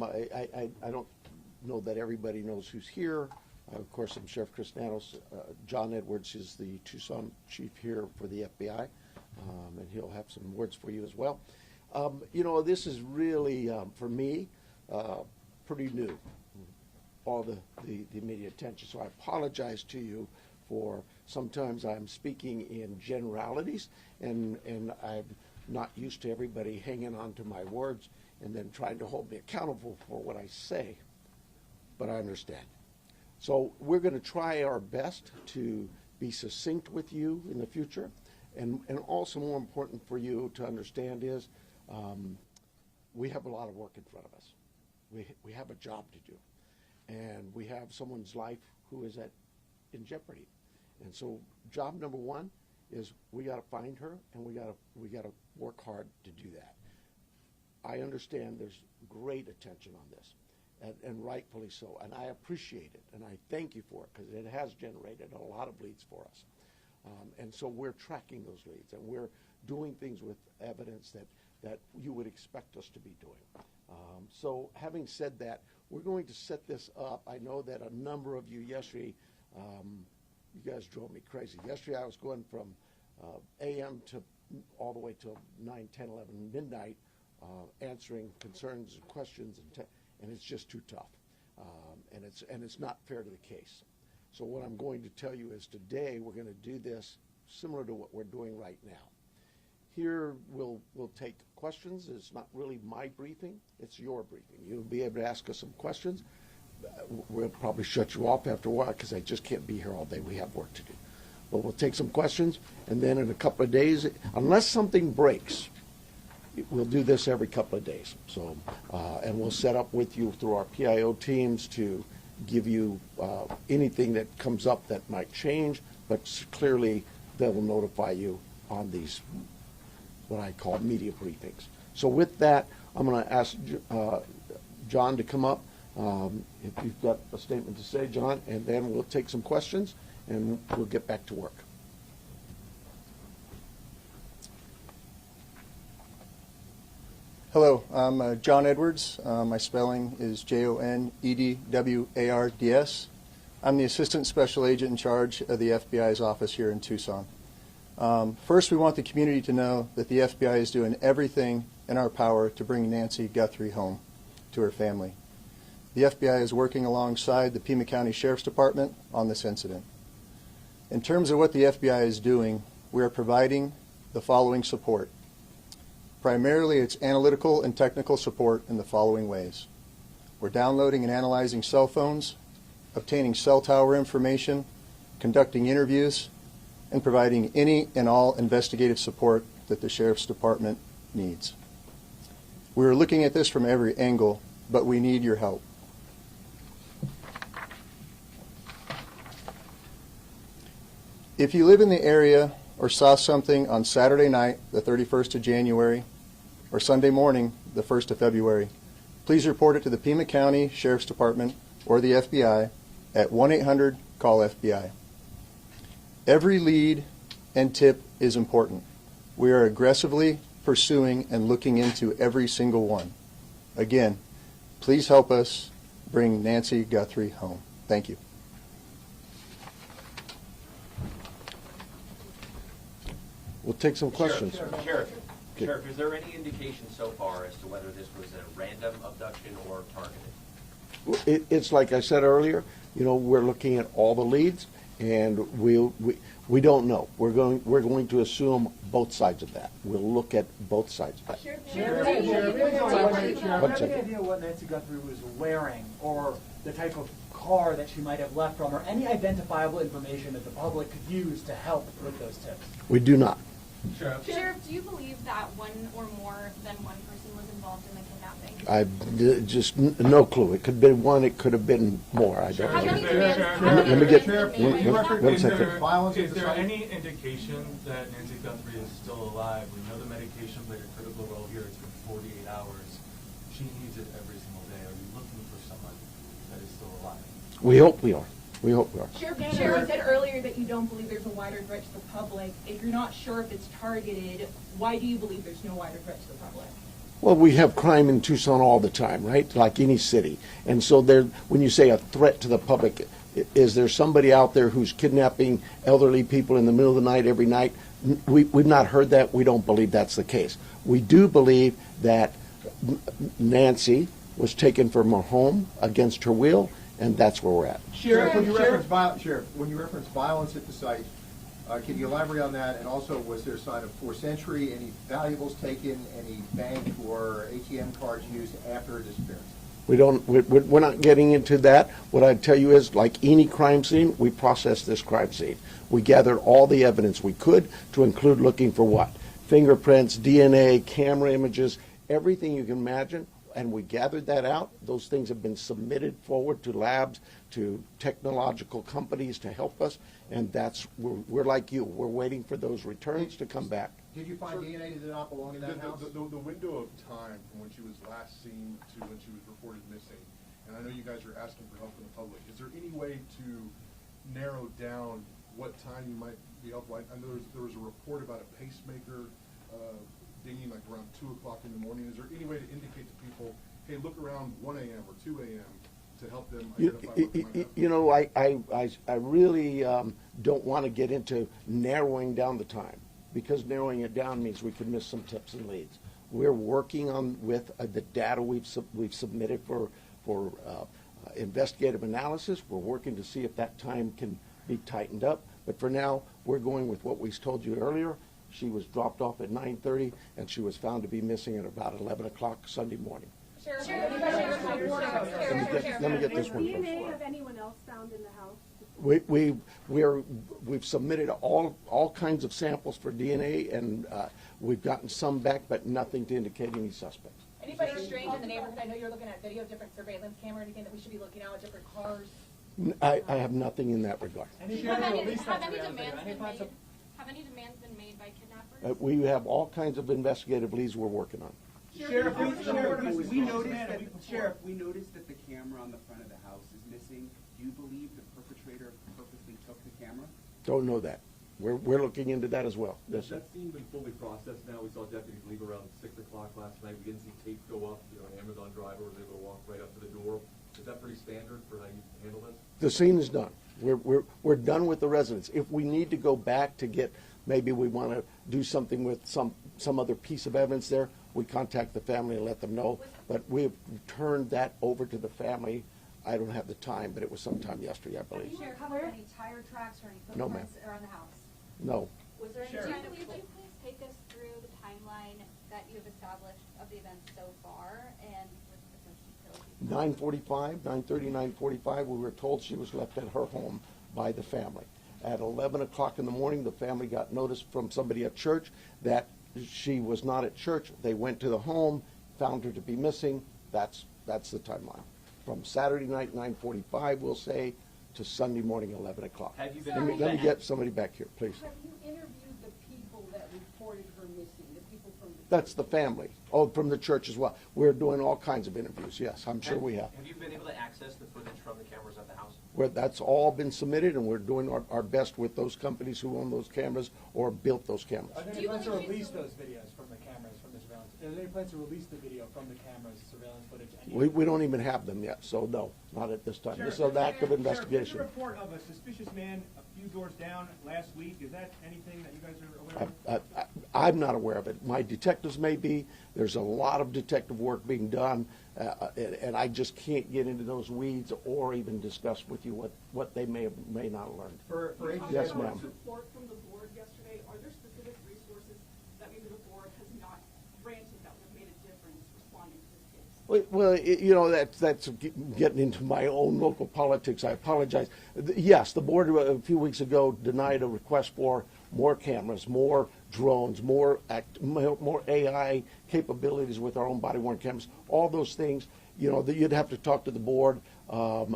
I don't know that everybody knows who's here. Of course, I'm Sheriff Chris Nanos. John Edwards is the Tucson chief here for the FBI, and he'll have some words for you as well. This is really, for me, pretty new, all the media attention. So I apologize to you for sometimes I'm speaking in generalities, and I'm not used to everybody hanging on to my words and then trying to hold me accountable for what I say, but I understand. So we're going to try our best to be succinct with you in the future, and also more important for you to understand is we have a lot of work in front of us. We have a job to do, and we have someone's life who is in jeopardy. And so job number one is we got to find her, and we got to work hard to do that. I understand there's great attention on this, and rightfully so, and I appreciate it, and I thank you for it, because it has generated a lot of leads for us. And so we're tracking those leads, and we're doing things with evidence that you would expect us to be doing. So having said that, we're going to set this up. I know that a number of you yesterday, you guys drove me crazy. Yesterday I was going from a.m. to all the way till 9, 10, 11, midnight, answering concerns and questions, and it's just too tough. And it's not fair to the case. So what I'm going to tell you is today we're going to do this similar to what we're doing right now. Here we'll take questions. It's not really my briefing, it's your briefing. You'll be able to ask us some questions. We'll probably shut you off after a while because I just can't be here all day. We have work to do. But we'll take some questions, and then in a couple of days, unless something breaks, we'll do this every couple of days. So, and we'll set up with you through our PIO teams to give you anything that comes up that might change, but clearly they will notify you on these, what I call media briefings. So with that, I'm going to ask John to come up. If you've got a statement to say, John, and then we'll take some questions and we'll get back to work. Hello, I'm John Edwards. My spelling is Jonedwards. I'm the Assistant Special Agent in charge of the FBI's office here in Tucson. First, we want the community to know that the FBI is doing everything in our power to bring Nancy Guthrie home to her family. The FBI is working alongside the Pima County Sheriff's Department on this incident. In terms of what the FBI is doing, we are providing the following support. Primarily, it's analytical and technical support in the following ways. We're downloading and analyzing cell phones, obtaining cell tower information, conducting interviews, and providing any and all investigative support that the Sheriff's Department needs. We are looking at this from every angle, but we need your help. If you live in the area or saw something on Saturday night, the 31st of January, or Sunday morning, the 1st of February, please report it to the Pima County Sheriff's Department or the FBI at 1-800-CALL-FBI. Every lead and tip is important. We are aggressively pursuing and looking into every single one. Again, please help us bring Nancy Guthrie home. Thank you. We'll take some questions. Sheriff, is there any indication so far as to whether this was a random abduction or targeted? It's like I said earlier, we're looking at all the leads, and we don't know. We're going to assume both sides of that. We'll look at both sides of that. Sheriff, any idea what Nancy Guthrie was wearing, or the type of car that she might have left from, or any identifiable information that the public could use to help with those tips? We do not. Sheriff, do you believe that one or more than one person was involved in the kidnapping? I just no clue. It could have been one. It could have been more. I don't know. Let me get one second. Is there any indication that Nancy Guthrie is still alive? We know the medication played a critical role here. It's been 48 hours. She needs it every single day. Are you looking for someone that is still alive? We hope we are. We hope we are. Sheriff said earlier that you don't believe there's a wider threat to the public. If you're not sure if it's targeted, why do you believe there's no wider threat to the public? Well, we have crime in Tucson all the time, right? Like any city. And so there, when you say a threat to the public, is there somebody out there who's kidnapping elderly people in the middle of the night every night? We've not heard that. We don't believe that's the case. We do believe that Nancy was taken from her home against her will, and that's where we're at. Sheriff, when you reference violence at the site, can you elaborate on that? And also, was there a sign of forced entry, any valuables taken, any bank or ATM cards used after her disappearance? We're not getting into that. What I'd tell you is, like any crime scene, we processed this crime scene. We gathered all the evidence we could, to include looking for what? Fingerprints, DNA, camera images, everything you can imagine. And we gathered that out. Those things have been submitted forward to labs, to technological companies to help us. And we're like you. We're waiting for those returns to come back. Did you find DNA that did not belong in that house? The window of time from when she was last seen to when she was reported missing, and I know you guys are asking for help from the public, is there any way to narrow down what time you might be helpful? I know there was a report about a pacemaker dinging like around 2 o'clock in the morning. Is there any way to indicate to people, hey, look around 1 a.m. or 2 a.m. to help them identify what they might have? You know, I really don't want to get into narrowing down the time, because narrowing it down means we could miss some tips and leads. We're working on with the data we've submitted for investigative analysis. We're working to see if that time can be tightened up. But for now, we're going with what we told you earlier. She was dropped off at 9:30, and she was found to be missing at about 11 o'clock Sunday morning. Let me get this one DNA first. of anyone else found in the house? We've submitted all kinds of samples for DNA, and we've gotten some back, but nothing to indicate any suspects. Anybody strange in the neighborhood? I know you're looking at video, different surveillance camera, anything that we should be looking out at, different cars? I have nothing in that regard. Have any demands been made by kidnappers? We have all kinds of investigative leads we're working on. Sheriff, we noticed that the camera on the front of the house is missing. Do you believe the perpetrator purposely took the camera? Don't know that. We're looking into that as well. Has that scene been fully processed now? We saw deputies leave around 6 o'clock last night. We didn't see tape go up. An Amazon driver was able to walk right up to the door. Is that pretty standard for how you handle this? The scene is done. We're done with the residents. If we need to go back to get, maybe we want to do something with some other piece of evidence there, we contact the family and let them know. But we've turned that over to the family. I don't have the time, but it was sometime yesterday, I believe. Did you recover any tire tracks or any No, ma'am. footprints around the house? No. Was there any would you please take us through the timeline that you have established of the events so far and with as much detail as you can? 9:45, 9:30, 9:45, we were told she was left at her home by the family. At 11 o'clock in the morning, the family got notice from somebody at church that she was not at church. They went to the home, found her to be missing. That's the timeline. From Saturday night, 9:45, we'll say, to Sunday morning, 11 o'clock. Have you been Let me get somebody back here, please. Have you interviewed the people that reported her missing, the people from the That's the family. Oh, from the church as well. We're doing all kinds of interviews, yes, I'm sure we have. Have you been able to access the footage from the cameras at the house? That's all been submitted, and we're doing our best with those companies who own those cameras or built those cameras. Are there any plans to release those videos from the cameras, from the surveillance? Are there any plans to release the video from the cameras, surveillance footage? We don't even have them yet, so no, not at this time. This is an active investigation. There's a report of a suspicious man a few doors down last week. Is that anything that you guys are aware of? I'm not aware of it. My detectives may be. There's a lot of detective work being done, and I just can't get into those weeds or even discuss with you what they may not have learned. Yes, ma'am. Report from the board yesterday. Are there specific resources that maybe the board has not granted that would have made a difference responding to this case? Well, that's getting into my own local politics. I apologize. Yes, the board a few weeks ago denied a request for more cameras, more drones, more AI capabilities with our own body-worn cameras. All those things, you'd have to talk to the board. I'm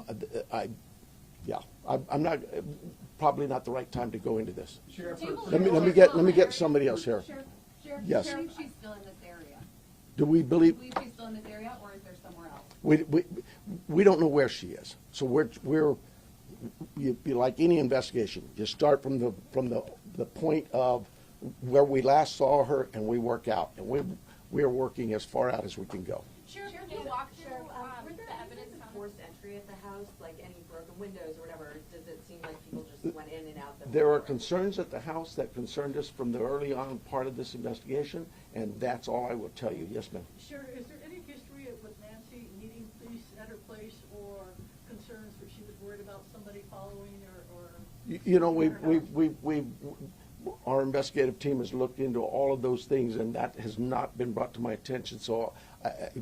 not probably not the right time to go into this. Let me get somebody else here. Sheriff, Yes. do you believe she's still in this area? Do we believe? Do you believe she's still in this area, or is there somewhere else? We don't know where she is. So we're like any investigation. You start from the point of where we last saw her, and we work out. And we are working as far out as we can go. Sheriff, can you walk through Were there the evidence any found? forced entry at the house, like any broken windows or whatever? Does it seem like people just went in and out? There are concerns at the house that concerned us from the early on part of this investigation, and that's all I will tell you. Yes, ma'am. Sure, is there any history with Nancy needing police at her place or concerns that she was worried about somebody following or? You know, our investigative team has looked into all of those things, and that has not been brought to my attention. So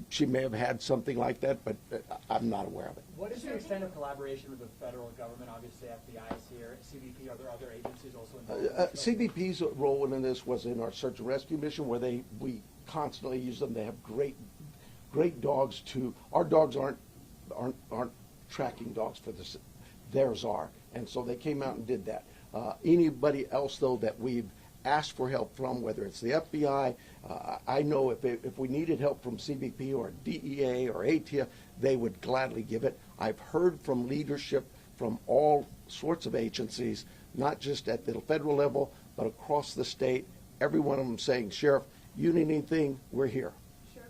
she may have had something like that, but I'm not aware of it. What is the extent of collaboration with the federal government? Obviously, FBI is here, CBP, are there other agencies also involved? CBP's role in this was in our search and rescue mission, where we constantly use them. They have great dogs. Our dogs aren't tracking dogs for this. Theirs are, and so they came out and did that. Anybody else, though, that we've asked for help from, whether it's the FBI, I know if we needed help from CBP or DEA or ATF, they would gladly give it. I've heard from leadership from all sorts of agencies, not just at the federal level, but across the state. Every one of them saying, Sheriff, you need anything, we're here. Sure.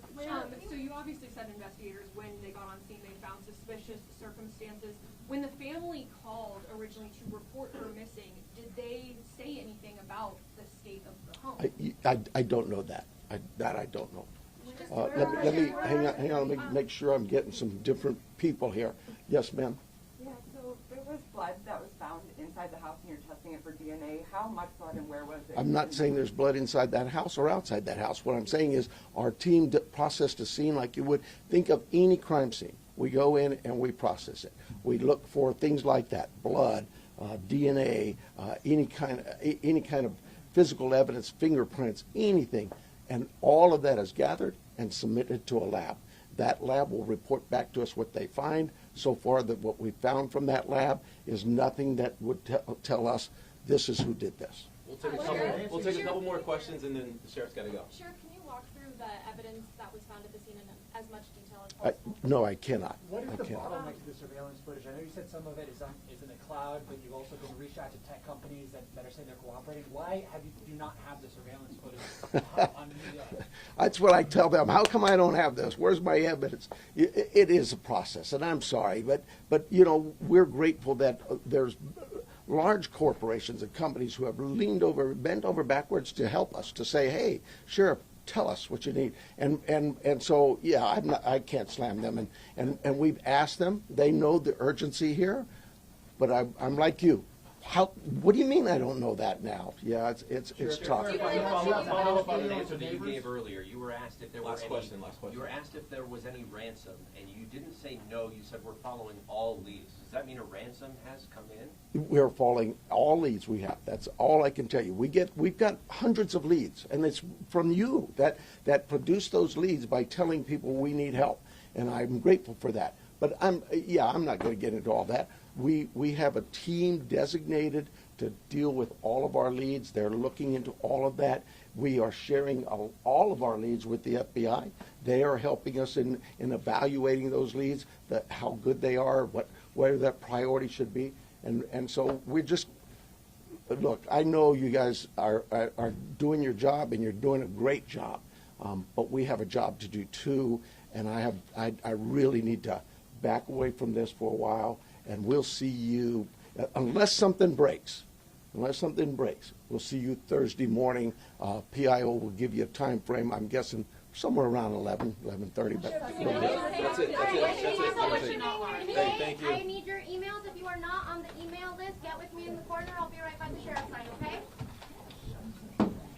So you obviously said investigators, when they got on scene, they found suspicious circumstances. When the family called originally to report her missing, did they say anything about the state of the home? I don't know that. I don't know. Let me hang on. Let me make sure I'm getting some different people here. Yes, ma'am. Yeah, so there was blood that was found inside the house and you're testing it for DNA. How much blood and where was it? I'm not saying there's blood inside that house or outside that house. What I'm saying is our team processed a scene like you would think of any crime scene. We go in and we process it. We look for things like that: blood, DNA, any kind of physical evidence, fingerprints, anything, and all of that is gathered and submitted to a lab. That lab will report back to us what they find. So far, what we found from that lab is nothing that would tell us this is who did this. We'll take a couple more questions, and then the sheriff's got to go. Sheriff, can you walk through the evidence that was found at the scene in as much detail as possible? No, I cannot. What is I the cannot. bottleneck to the surveillance footage? I know you said some of it is in the cloud, but you've also been reached out to tech companies that are saying they're cooperating. Why do you not have the surveillance footage on media? That's what I tell them. How come I don't have this? Where's my evidence? It is a process, and I'm sorry, but you know, we're grateful that there's large corporations and companies who have bent over backwards to help us, to say, hey, Sheriff, tell us what you need. And so, yeah, I can't slam them. And we've asked them. They know the urgency here, but I'm like you. What do you mean I don't know that now? Yeah, it's tough. Follow up on an answer that you gave earlier. You were asked if there were Last question. You were asked if there was any ransom, and you didn't say no. You said we're following all leads. Does that mean a ransom has come in? We're following all leads we have. That's all I can tell you. We've got hundreds of leads, and it's from you that produce those leads by telling people we need help, and I'm grateful for that. But I'm not going to get into all that. We have a team designated to deal with all of our leads. They're looking into all of that. We are sharing all of our leads with the FBI. They are helping us in evaluating those leads, how good they are, where that priority should be. And so we're just, look, I know you guys are doing your job, and you're doing a great job. But we have a job to do too, and I really need to back away from this for a while, and we'll see you, unless something breaks, we'll see you Thursday morning. PIO will give you a time frame, I'm guessing somewhere around 11:30. But That's it. Thank you. I need your emails. If you are not on the email list, get with me in the corner. I'll be right by the sheriff.